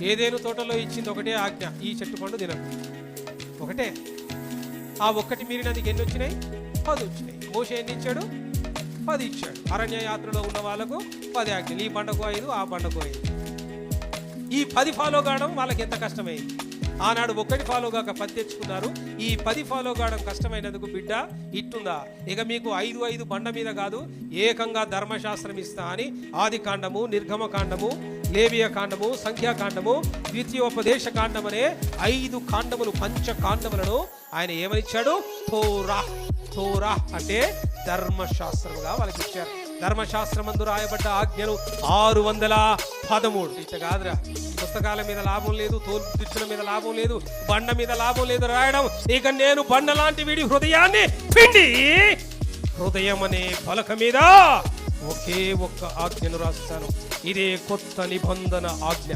ఏదేను తోటలో ఇచ్చింది ఒకటే ఆజ్ఞ, ఈ చెట్టు పండు తినకు, ఒకటే. ఆ ఒక్కటి మీరినందుకు ఎన్ని వచ్చినాయి? 10 వచ్చినాయి. మోషే ఎన్ని ఇచ్చాడు? 10 ఇచ్చాడు. అరణ్య యాత్రలో ఉన్న వాళ్ళకు 10 ఆజ్ఞలు, ఈ బండకు 5, ఆ బండకు 5. ఈ 10 ఫాలో కావడం వాళ్ళకి ఎంత కష్టమైంది. ఆనాడు 1 ఫాలో కాక 10 తెచ్చుకున్నారు. ఈ 10 ఫాలో కావడం కష్టమైనందుకు బిడ్డ ఇట్టుందా, ఇక మీకు 5 బండ మీద కాదు, ఏకంగా ధర్మశాస్త్రం ఇస్తా అని ఆది కాండము, నిర్గమకాండము, లేవియ కాండము, సంఖ్యాకాండము, ద్వితీయోపదేశ కాండం అనే 5 కాండములు, పంచకాండములను ఆయన ఏమనిచ్చాడు? తోరా అంటే ధర్మశాస్త్రముగా వాళ్ళకి ఇచ్చారు. ధర్మశాస్త్రమందు రాయబడ్డ ఆజ్ఞలు 613. ఇట్లా కాదురా, పుస్తకాల మీద లాభం లేదు, తోలుచుల మీద లాభం లేదు, బండ మీద లాభం లేదు రాయడం. ఇక నేను బండ లాంటి వీడి హృదయాన్ని పిండి హృదయం అనే పలక మీద ఒకే ఒక్క ఆజ్ఞను రాస్తాను. ఇదే కొత్త నిబంధన ఆజ్ఞ.